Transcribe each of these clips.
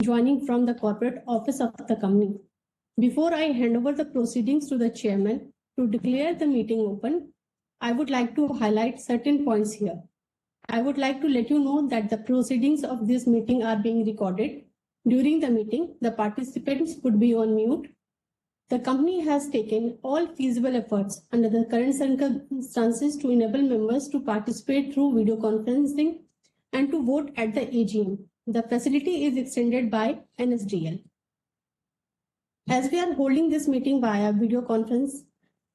joining from the corporate office of the company. Before I hand over the proceedings to the chairman to declare the meeting open, I would like to highlight certain points here. I would like to let you know that the proceedings of this meeting are being recorded. During the meeting, the participants would be on mute. The company has taken all feasible efforts under the current circumstances to enable members to participate through video conferencing and to vote at the AGM. The facility is extended by NSDL. As we are holding this meeting via video conference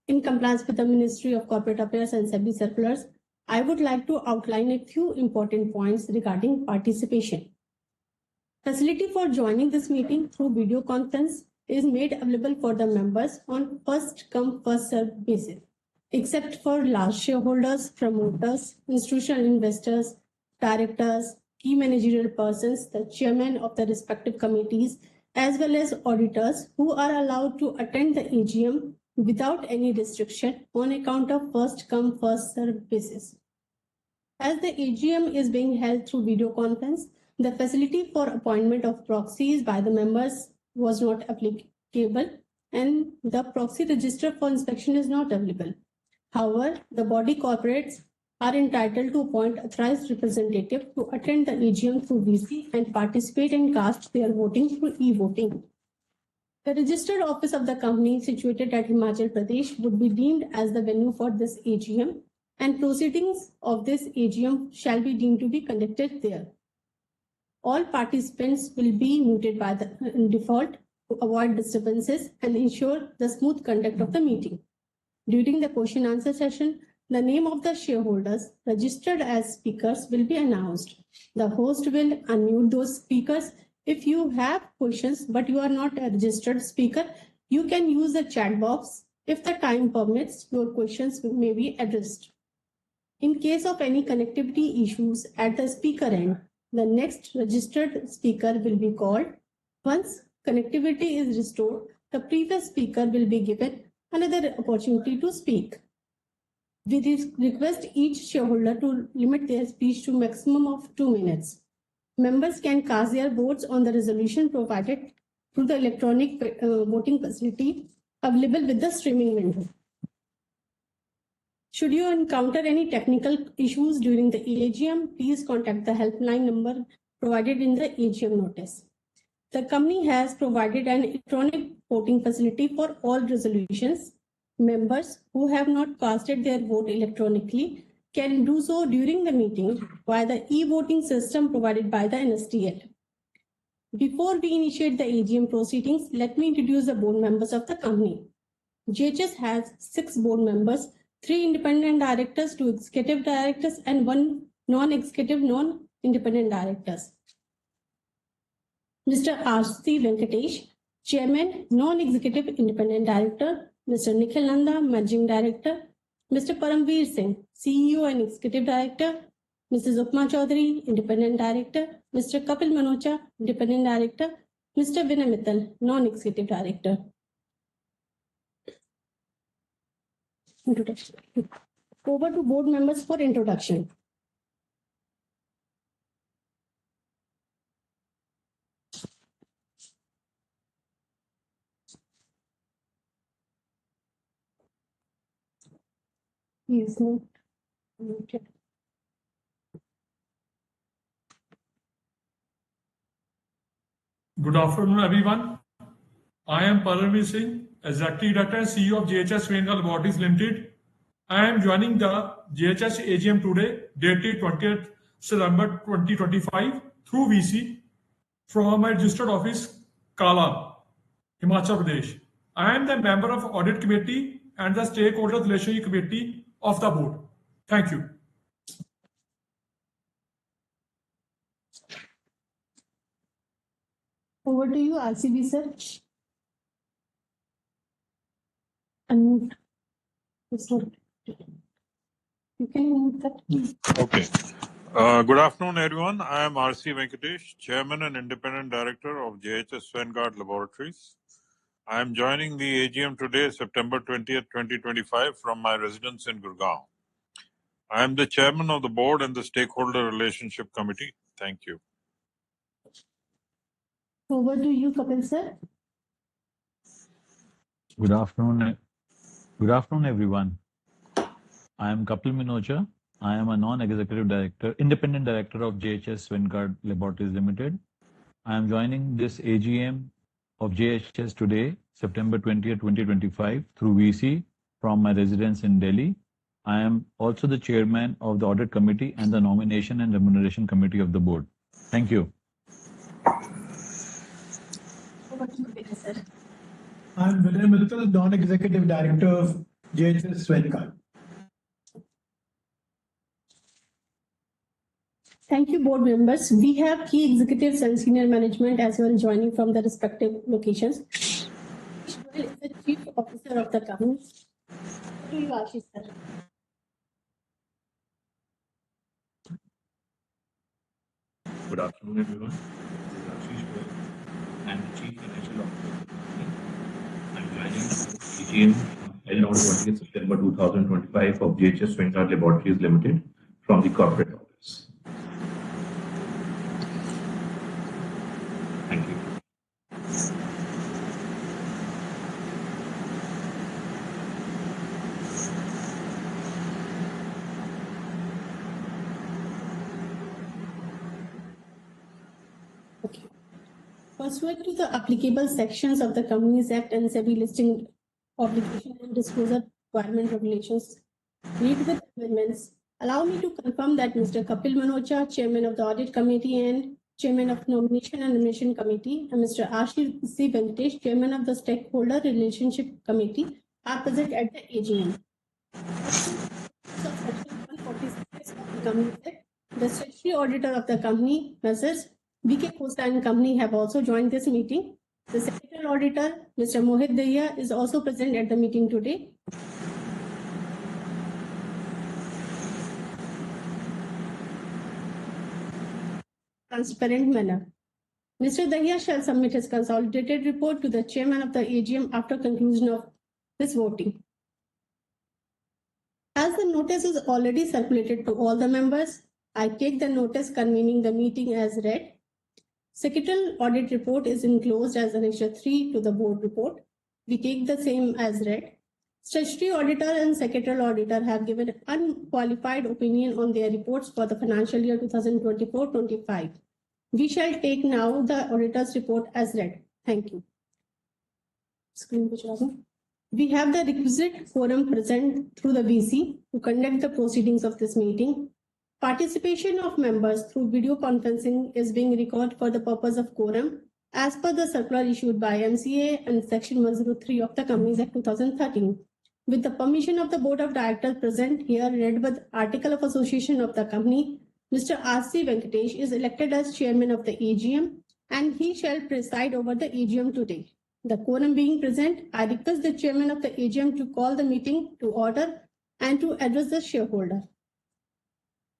in compliance with the Ministry of Corporate Affairs and SEBI circulars, I would like to outline a few important points regarding participation. Facility for joining this meeting through video conference is made available for the members on first come first served basis, except for large shareholders, promoters, institutional investors, directors, key managerial persons, the chairman of the respective committees, as well as auditors who are allowed to attend the AGM without any restriction on account of first come first served basis. As the AGM is being held through video conference, the facility for appointment of proxies by the members was not applicable and the proxy register for inspection is not available. However, the body corporates are entitled to appoint authorized representative to attend the AGM through VC and participate and cast their voting through e-voting. The registered office of the company situated at Himachal Pradesh would be deemed as the venue for this AGM, and proceedings of this AGM shall be deemed to be conducted there. All participants will be muted by the default to avoid disturbances and ensure the smooth conduct of the meeting. During the question and answer session, the name of the shareholders registered as speakers will be announced. The host will unmute those speakers. If you have questions but you are not a registered speaker, you can use the chat box. If the time permits, your questions may be addressed. In case of any connectivity issues at the speaker end, the next registered speaker will be called. Once connectivity is restored, the previous speaker will be given another opportunity to speak. We request each shareholder to limit their speech to maximum of 2 minutes. Members can cast their votes on the resolution provided through the electronic voting facility available with the streaming window. Should you encounter any technical issues during the AGM, please contact the helpline number provided in the AGM notice. The company has provided an electronic voting facility for all resolutions. Members who have not casted their vote electronically can do so during the meeting via the e-voting system provided by the NSDL. Before we initiate the AGM proceedings, let me introduce the board members of the company. JHS has 6 board members, 3 independent directors, 2 executive directors, and 1 non-executive, non-independent directors. Mr. R.C. Venkatesh, Chairman, Non-Executive Independent Director, Mr. Nikhil Nanda, Managing Director, Mr. Paramveer Singh, CEO and Executive Director, Mrs. Upma Chaudhary, Independent Director, Mr. Kapil Manocha, Independent Director, Mr. Vinay Mittal, Non-Executive Director. Introduction. Over to board members for introduction. Yes, no. Okay. Good afternoon, everyone. I am Paramveer Singh, Executive Director and CEO of JHS Svendgaard Laboratories Limited. I am joining the JHS AGM today, dated 20th September 2025, through VC from my registered office, Kala, Himachal Pradesh. I am the member of Audit Committee and the Stakeholder Relationship Committee of the board. Thank you. Over to you, RCB sir. Unmute. You can mute that. Okay. Good afternoon, everyone. I am R.C. Venkatesh, Chairman and Independent Director of JHS Svendgaard Laboratories. I am joining the AGM today, September 20th, 2025, from my residence in Gurgaon. I am the Chairman of the Board and the Stakeholder Relationship Committee. Thank you. Over to you, Kapil sir. Good afternoon. Good afternoon, everyone. I am Kapil Minocha. I am a non-executive director, independent director of JHS Svendgaard Laboratories Limited. I am joining this AGM of JHS today, September 20th, 2025, through VC from my residence in Delhi. I am also the chairman of the audit committee and the nomination and remuneration committee of the board. Thank you. Over to you, Kapil sir. I'm Vinay Mittal, non-executive director of JHS Svendgaard. Thank you, board members. We have key executives and senior management as well joining from the respective locations. Ishmael is the chief officer of the company. Over to you, Ashish sir. Good afternoon, everyone. This is Ashish Goyal. I'm the Chief Financial Officer of the company. I'm joining the AGM held on 20th September 2025 of JHS Svendgaard Laboratories Limited from the corporate office. Thank you. Okay. Pursuant to the applicable sections of the Companies Act and SEBI listing obligation and disclosure requirement regulations, read with amendments, allow me to confirm that Mr. Kapil Manocha, Chairman of the Audit Committee and Chairman of Nomination and Remuneration Committee, and Mr. Ashish Venkatesh, Chairman of the Stakeholder Relationship Committee, are present at the AGM. Section 146 of the Companies Act, the statutory auditor of the company, Messrs. B.K. Costa and Company, have also joined this meeting. The secretarial auditor, Mr. Mohit Dahiya, is also present at the meeting today. Transparent manner. Mr. Dahiya shall submit his consolidated report to the chairman of the AGM after conclusion of this voting. As the notice is already circulated to all the members, I take the notice convening the meeting as read. Secretarial audit report is enclosed as Annexure 3 to the board report. We take the same as read. Statutory auditor and secretarial auditor have given unqualified opinion on their reports for the financial year 2024-25. We shall take now the auditor's report as read. Thank you. Screen पे चला दूं. We have the requisite quorum present through the VC to conduct the proceedings of this meeting. Participation of members through video conferencing is being recorded for the purpose of quorum as per the circular issued by MCA and Section 103 of the Companies Act 2013. With the permission of the Board of Directors present here, read with Article of Association of the company, Mr. R.C. Venkatesh is elected as chairman of the AGM and he shall preside over the AGM today. The quorum being present, I request the chairman of the AGM to call the meeting to order and to address the shareholder.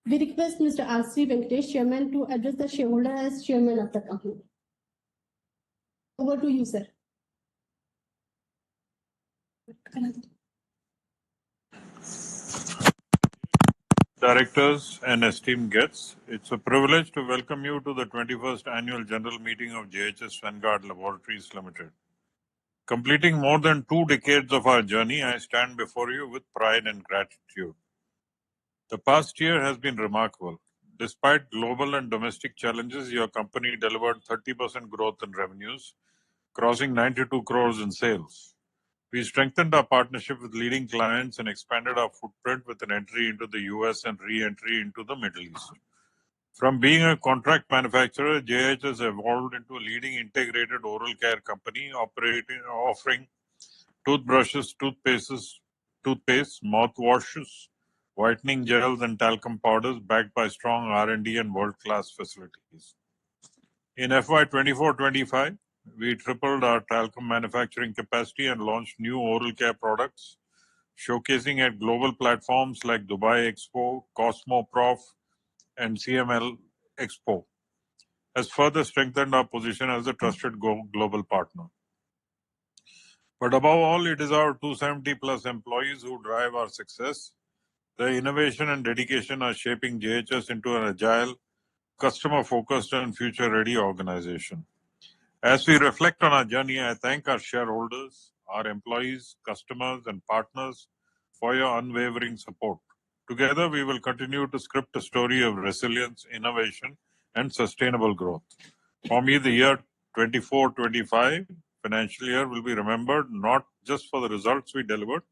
We request Mr. R.C. Venkatesh, chairman, to address the shareholder as chairman of the company. Over to you, sir. Directors and esteemed guests, it's a privilege to welcome you to the 21st Annual General Meeting of JHS Svendgaard Laboratories Limited. Completing more than 2 decades of our journey, I stand before you with pride and gratitude. The past year has been remarkable. Despite global and domestic challenges, your company delivered 30% growth in revenues, crossing 92 crores in sales. We strengthened our partnership with leading clients and expanded our footprint with an entry into the US and re-entry into the Middle East. From being a contract manufacturer, JHS evolved into a leading integrated oral care company offering toothbrushes, toothpastes, mouthwashes, whitening gels and talcum powders backed by strong R&D and world-class facilities. In FY 24-25, we tripled our talcum manufacturing capacity and launched new oral care products, showcasing at global platforms like Dubai Expo, Cosmo Prof, and CML Expo, has further strengthened our position as a trusted global partner. But above all, it is our 270 plus employees who drive our success. The innovation and dedication are shaping JHS into an agile, customer-focused and future-ready organization. As we reflect on our journey, I thank our shareholders, our employees, customers, and partners for your unwavering support. Together, we will continue to script a story of resilience, innovation, and sustainable growth. For me, the year 24-25 financial year will be remembered not just for the results we delivered,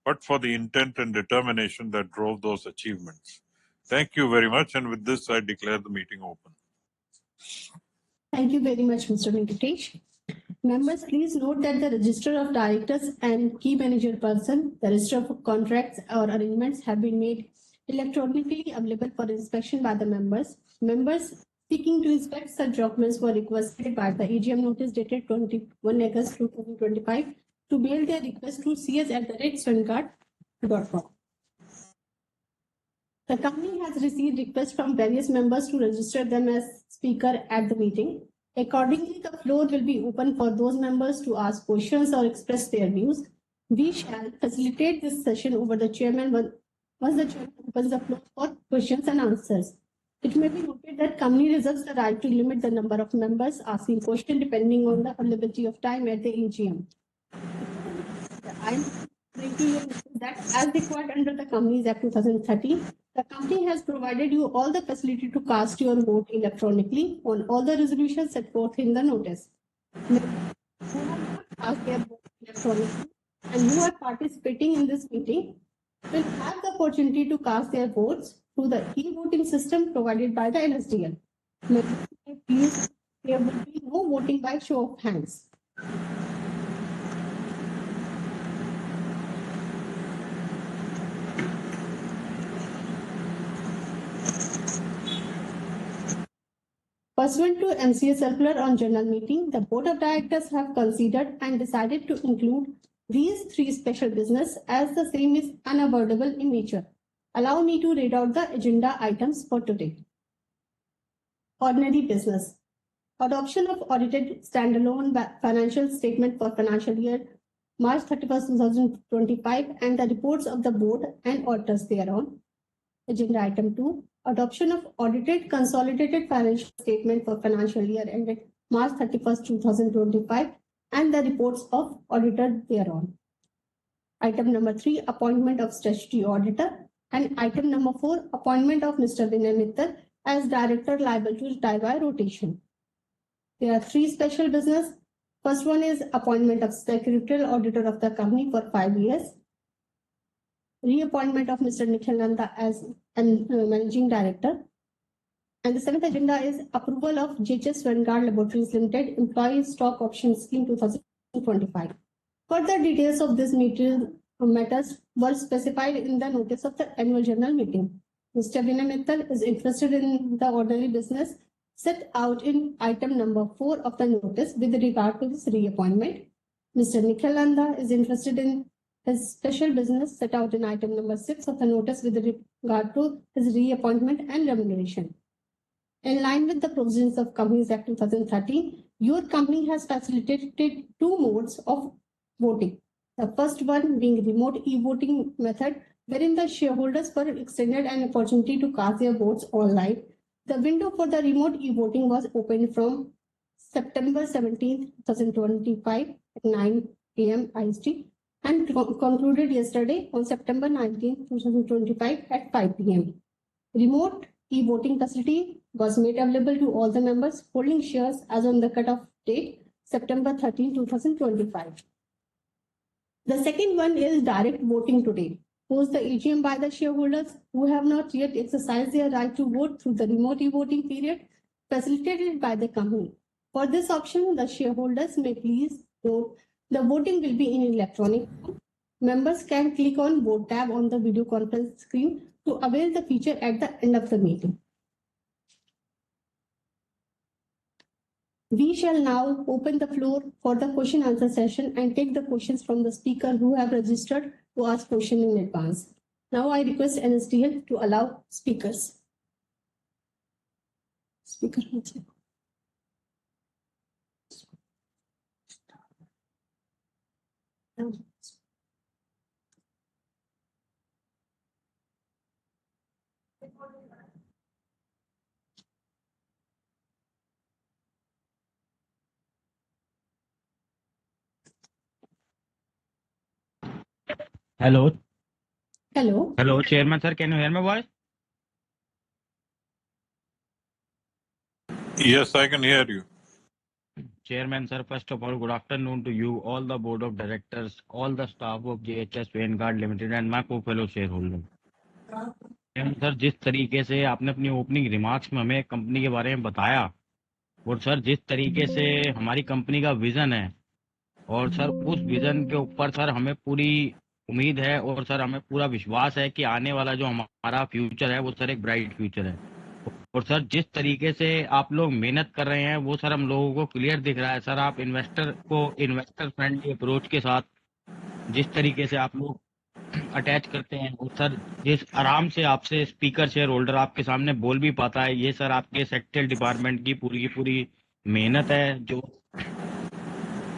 but for the intent and determination that drove those achievements. Thank you very much. And with this, I declare the meeting open. Thank you very much, Mr. Venkatesh. Members, please note that the register of directors and key manager person, the register of contracts or arrangements have been made electronically available for inspection by the members. Members seeking to inspect such documents were requested by the AGM notice dated 21 August 2025 to mail their request to cs@svendgaard.com. The company has received requests from various members to register them as speaker at the meeting. Accordingly, the floor will be open for those members to ask questions or express their views. We shall facilitate this session over the chairman once the chairman opens the floor for questions and answers. It may be noted that company reserves the right to limit the number of members asking questions depending on the availability of time at the AGM. I am bring to you that as required under the Companies Act 2013, the company has provided you all the facility to cast your vote electronically on all the resolutions set forth in the notice. Who have not cast their vote electronically and who are participating in this meeting will have the opportunity to cast their votes through the e-voting system provided by the NSDL. Please, there will be no voting by show of hands. Pursuant to MCA circular on general meeting, the Board of Directors have considered and decided to include these three special business as the same is unavoidable in nature. Allow me to read out the agenda items for today. Ordinary business. Adoption of audited standalone financial statement for financial year March 31st, 2025 and the reports of the board and auditors thereon. Agenda item 2. Adoption of audited consolidated financial statement for financial year ended March 31st, 2025 and the reports of auditor thereon. Item number 3. Appointment of statutory auditor. And item number 4. Appointment of Mr. Vinay Mittal as director liable to retire by rotation. There are three special business. First one is appointment of secretarial auditor of the company for 5 years. Reappointment of Mr. Nikhil Nanda as managing director. And the seventh agenda is approval of JHS Svendgaard Laboratories Limited Employee Stock Option Scheme 2025. Further details of this matters were specified in the notice of the annual general meeting. Mr. Vinay Mittal is interested in the ordinary business set out in item number 4 of the notice with regard to his reappointment. Mr. Nikhil Nanda is interested in his special business set out in item number 6 of the notice with regard to his reappointment and remuneration. In line with the provisions of Companies Act 2013, your company has facilitated two modes of voting. The first one being remote e-voting method, wherein the shareholders were extended an opportunity to cast their votes online. The window for the remote e-voting was opened from September 17, 2025 at 9 a.m. IST and concluded yesterday on September 19, 2025 at 5 p.m. Remote e-voting facility was made available to all the members holding shares as on the cutoff date, September 13, 2025. The second one is direct voting today. Post the AGM by the shareholders who have not yet exercised their right to vote through the remote e-voting period facilitated by the company. For this option, the shareholders may please vote. The voting will be in electronic form. Members can click on Vote tab on the video conference screen to avail the feature at the end of the meeting. We shall now open the floor for the question answer session and take the questions from the speaker who have registered to ask questions in advance. Now I request NSDL to allow speakers. Speaker. Hello, Hello. hello, Chairman sir. Can you hear my voice? Yes, I can hear you. Chairman sir, first of all, good afternoon to you, all the board of directors, all the staff of JHS Svendgaard Limited, and my co-fellow shareholder. Chairman sir, जिस तरीके से आपने अपनी opening remarks में हमें company के बारे में बताया, और सर जिस तरीके से हमारी कंपनी का विजन है, और सर उस विजन के ऊपर सर हमें पूरी उम्मीद है, और सर हमें पूरा विश्वास है कि आने वाला जो हमारा फ्यूचर है वो सर एक ब्राइट फ्यूचर है। और सर जिस तरीके से आप लोग मेहनत कर रहे हैं वो सर हम लोगों को क्लियर दिख रहा है। सर आप इन्वेस्टर फ्रेंडली अप्रोच के साथ जिस तरीके से आप लोग अटैच करते हैं, और सर जिस आराम से आपसे स्पीकर शेयर होल्डर आपके सामने बोल भी पाता है, ये सर आपके सेक्रेटरी डिपार्टमेंट की पूरी मेहनत है। जो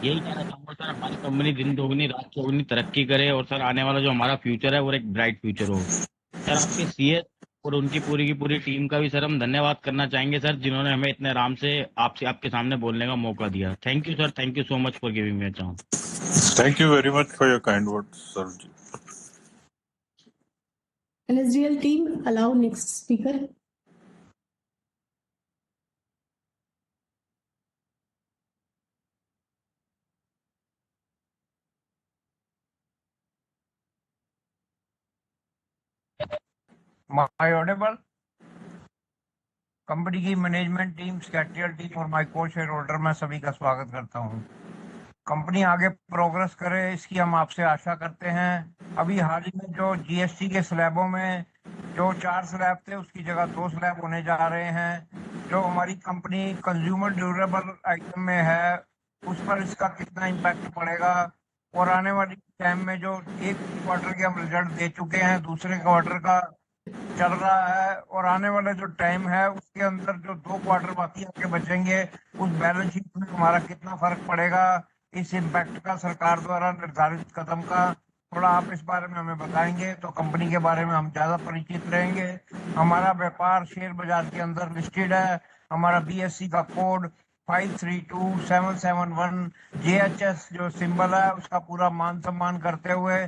यही कहना चाहूंगा सर, हमारी कंपनी दिन दोगुनी रात चौगुनी तरक्की करे, और सर आने वाला जो हमारा फ्यूचर है वो एक ब्राइट फ्यूचर हो। सर आपके सीएस और उनकी की पूरी टीम का भी सर हम धन्यवाद करना चाहेंगे सर, जिन्होंने हमें इतने आराम से आपके सामने बोलने का मौका दिया। Thank you sir, thank you so much for giving me a chance. Thank you very much for your kind words, sir. NSDL team, allow next speaker. My audible? Company की मैनेजमेंट टीम, सेक्रेटरियल टीम और my को share holder, मैं सभी का स्वागत करता हूं। Company आगे प्रोग्रेस करे इसकी हम आपसे आशा करते हैं। अभी हाल ही में जो जीएसटी के स्लैबों में जो 4 स्लैब थे उसकी जगह 2 स्लैब होने जा रहे हैं। जो हमारी कंपनी कंज्यूमर ड्यूरेबल आइटम में है उस पर इसका कितना इम्पैक्ट पड़ेगा, और आने वाली टाइम में जो एक क्वार्टर के हम रिजल्ट दे चुके हैं, दूसरे क्वार्टर का चल रहा है, और आने वाला जो टाइम है उसके अंदर जो 2 क्वार्टर बाकी आगे बचेंगे उस बैलेंस शीट में हमारा कितना फर्क पड़ेगा, इस इम्पैक्ट का सरकार द्वारा निर्धारित कदम का थोड़ा आप इस बारे में हमें बताएंगे तो कंपनी के बारे में हम ज्यादा परिचित रहेंगे। हमारा व्यापार शेयर बाजार के अंदर लिस्टेड है। हमारा बीएससी का कोड 532771, जेएचएस जो सिंबल है उसका पूरा मान सम्मान करते हुए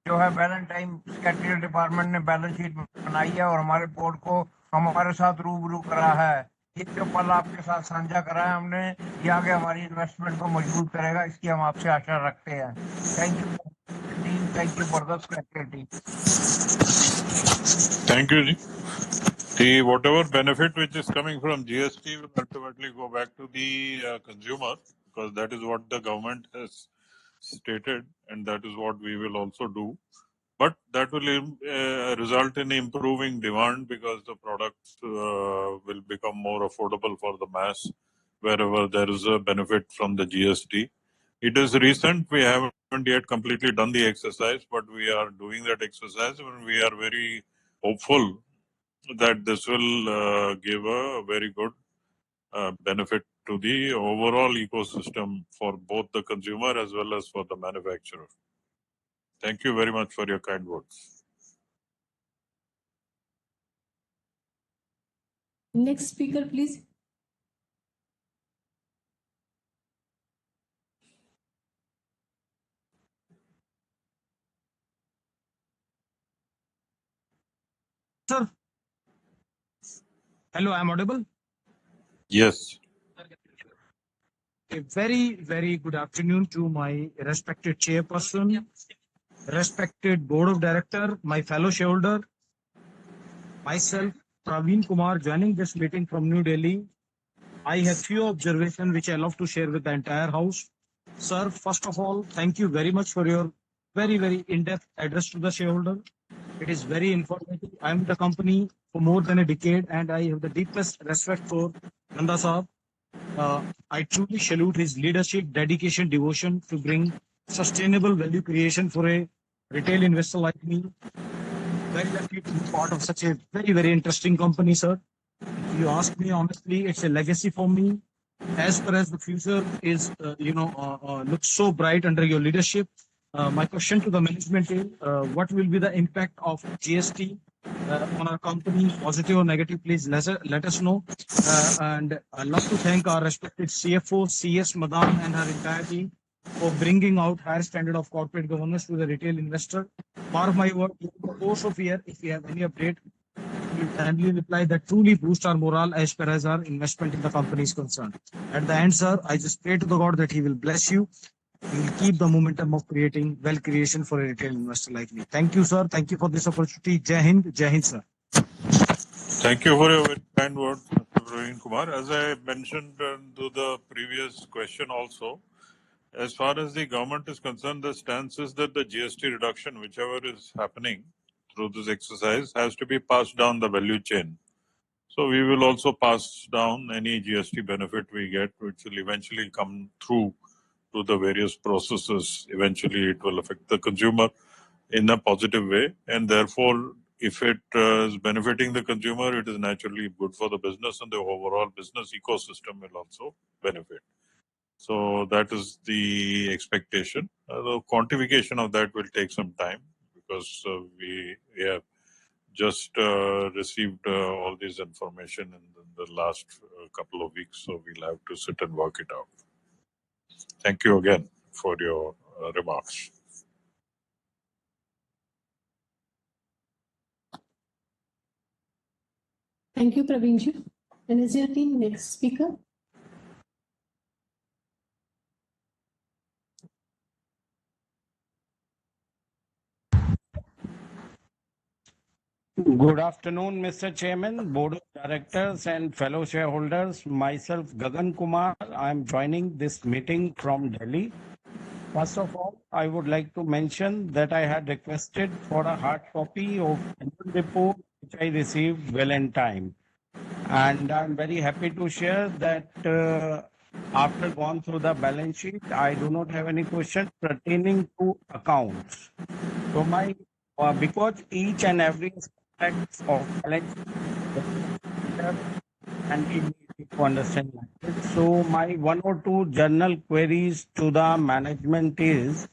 जो है वैलेंटाइन सेक्रेटरी डिपार्टमेंट ने बैलेंस शीट बनाई है और हमारे बोर्ड को हमारे साथ रूबरू करा है। ये जो पल आपके साथ साझा करा है हमने, ये आगे हमारी इन्वेस्टमेंट को मजबूत करेगा, इसकी हम आपसे आशा रखते हैं। Thank you team, thank you for the secretary team. Thank you. Whatever benefit which is coming from GST will ultimately go back to the consumer, because that is what the government has stated, and that is what we will also do. But that will result in improving demand, because the products will become more affordable for the mass wherever there is a benefit from the GST. It is recent, we haven't yet completely done the exercise, but we are doing that exercise, and we are very hopeful that this will give a very good benefit to the overall ecosystem for both the consumer as well as for the manufacturer. Thank you very much for your kind words. Next speaker, please. Sir, hello, I'm audible. Yes. A very good afternoon to my respected chairperson, respected board of director, my fellow shareholder, myself, Praveen Kumar, joining this meeting from New Delhi. I have few observations which I love to share with the entire house. Sir, first of all, thank you very much for your very in-depth address to the shareholder. It is very informative. I am with the company for more than a decade and I have the deepest respect for Nanda Saab. I truly salute his leadership, dedication, devotion to bring sustainable value creation for a retail investor like me. Very lucky to be part of such a very interesting company, sir. If you ask me honestly, it's a legacy for me. As far as the future is, looks so bright under your leadership. My question to the management is, what will be the impact of GST on our company, positive or negative? Please let us know. And I'd love to thank our respected CFO, CS Madan and her entire team for bringing out higher standard of corporate governance to the retail investor. Mark my word, in the course of year, if we have any update, we will timely reply that truly boost our morale as far as our investment in the company is concerned. At the end, sir, I just pray to the God that He will bless you. He will keep the momentum of creating wealth creation for a retail investor like me. Thank you, sir. Thank you for this opportunity. Jai Hind, sir. Thank you for your very kind words, Mr. Praveen Kumar. As I mentioned to the previous question also, as far as the government is concerned, the stance is that the GST reduction, whichever is happening through this exercise, has to be passed down the value chain. So we will also pass down any GST benefit we get, which will eventually come through to the various processes. Eventually, it will affect the consumer in a positive way, and therefore, if it is benefiting the consumer, it is naturally good for the business, and the overall business ecosystem will also benefit. So that is the expectation. The quantification of that will take some time because we have just received all this information in the last couple of weeks, so we'll have to sit and work it out. Thank you again for your remarks. Thank you, Praveenji. And is your team next speaker? Good afternoon, Mr. Chairman, Board of Directors and fellow shareholders. Myself, Gagan Kumar. I am joining this meeting from Delhi. First of all, I would like to mention that I had requested for a hard copy of annual report, which I received well in time. And I'm very happy to share that after going through the balance sheet, I do not have any questions pertaining to accounts. So because each and every aspect of balance sheet and we need to understand that. So my one or two general queries to the management is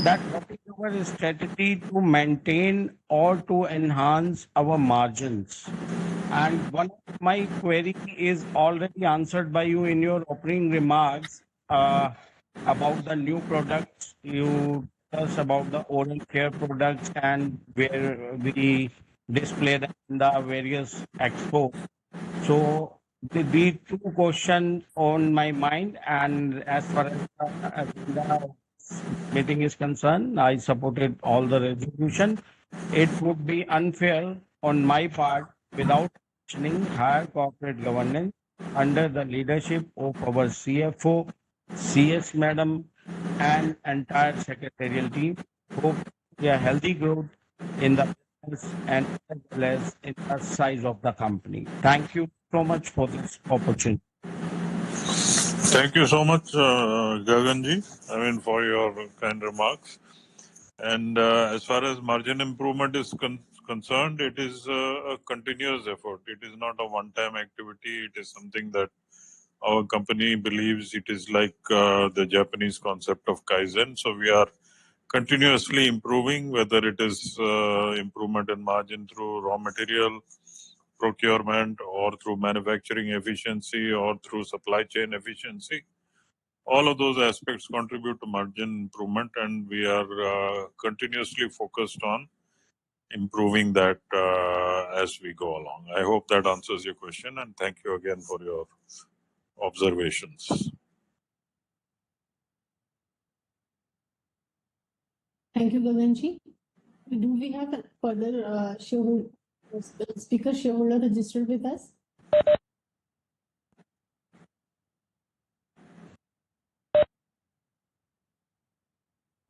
that what is our strategy to maintain or to enhance our margins? And one of my query is already answered by you in your opening remarks about the new products. You tell us about the oral care products and where we display them in the various expos. So the two questions on my mind, and as far as the meeting is concerned, I supported all the resolution. It would be unfair on my part without mentioning higher corporate governance under the leadership of our CFO, CS Madam, and entire secretarial team. Hope a healthy growth in the business and as well as in the size of the company. Thank you so much for this opportunity. Thank you so much, Gaganji, for your kind remarks. And as far as margin improvement is concerned, it is a continuous effort. It is not a one-time activity. It is something that our company believes it is like the Japanese concept of Kaizen. So we are continuously improving, whether it is improvement in margin through raw material procurement or through manufacturing efficiency or through supply chain efficiency. All of those aspects contribute to margin improvement, and we are continuously focused on improving that as we go along. I hope that answers your question, and thank you again for your observations. Thank you, Gaganji. Do we have a further speaker shareholder registered with us?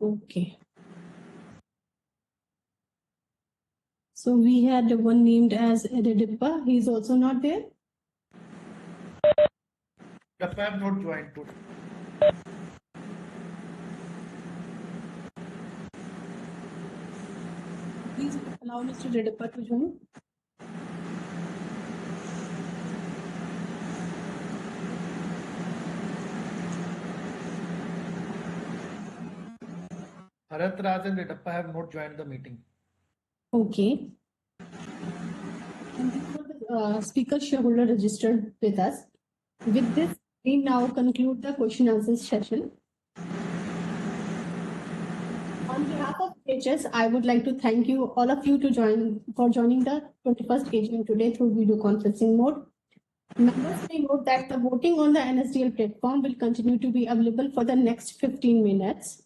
Okay. So we had one named as Edidippa. He's also not there. Yes, I have not joined today. Please allow Mr. Edidippa to join. Bharat Raj and Redappa have not joined the meeting. Okay. And these were the speaker shareholder registered with us. With this, we now conclude the question answer session. On behalf of JHS, I would like to thank you, all of you, for joining the 21st AGM today through video conferencing mode. Members may note that the voting on the NSDL platform will continue to be available for the next 15 minutes.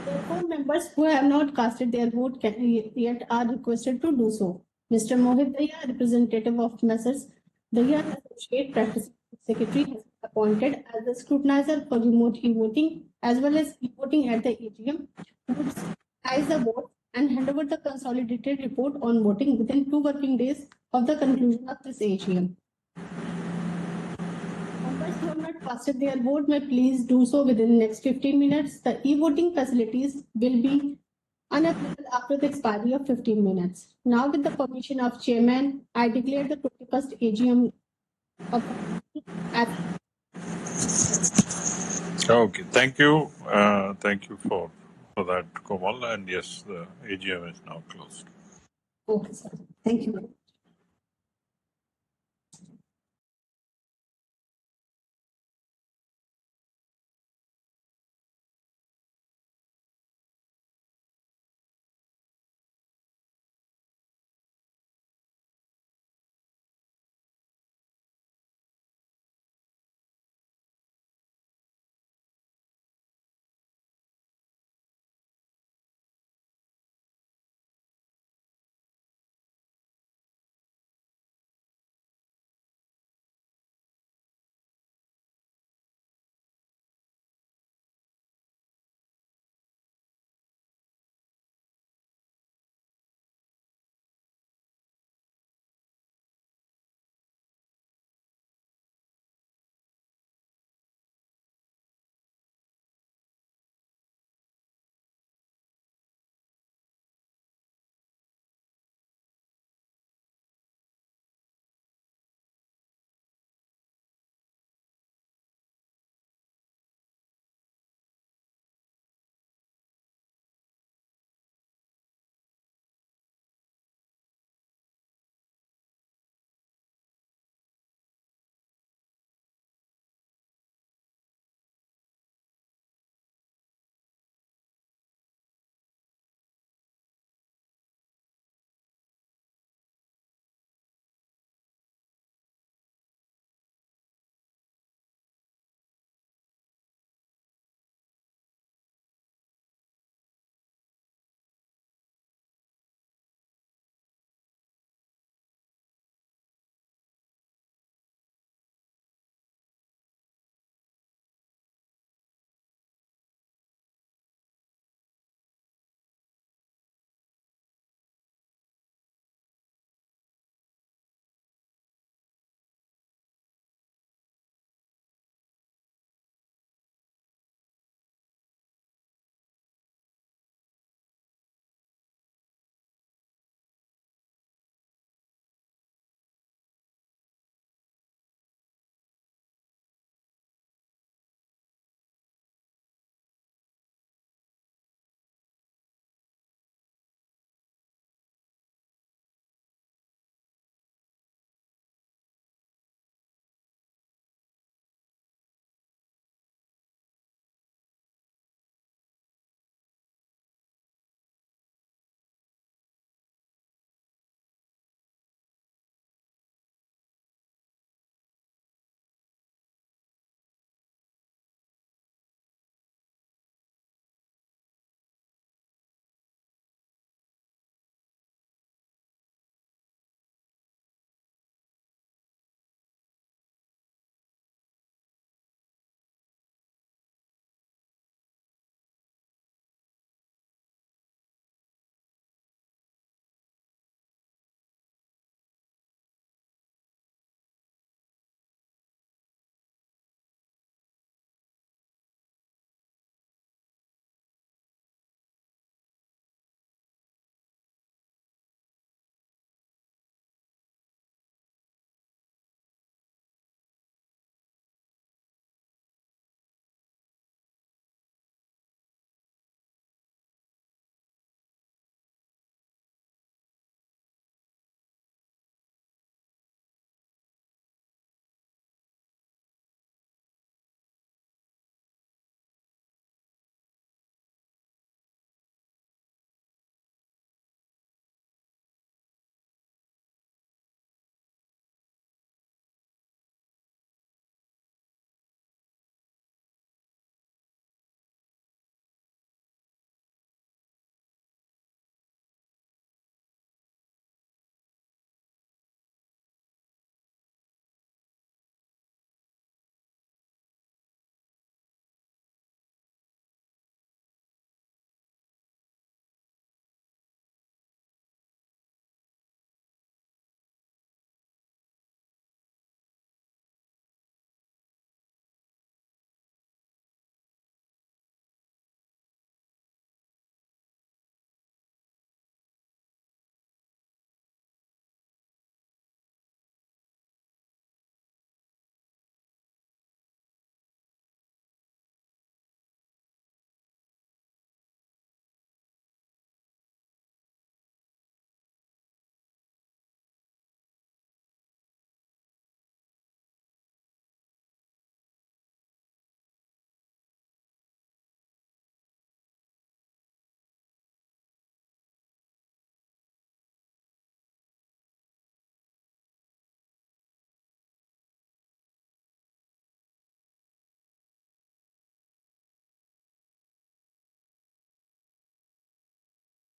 Therefore, members who have not casted their vote yet are requested to do so. Mr. Mohit Daya, representative of Messrs. Daya Associate Practice Secretary, has been appointed as the scrutinizer for remote e-voting as well as e-voting at the AGM, would scrutinize the vote and hand over the consolidated report on voting within 2 working days of the conclusion of this AGM. Members who have not casted their vote may please do so within the next 15 minutes. The e-voting facilities will be unavailable after the expiry of 15 minutes. Now, with the permission of Chairman, I declare the 21st AGM of as Okay, thank you. Thank you for that, Komal. And yes, the AGM is now closed. okay, sir. Thank you.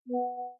Yeah.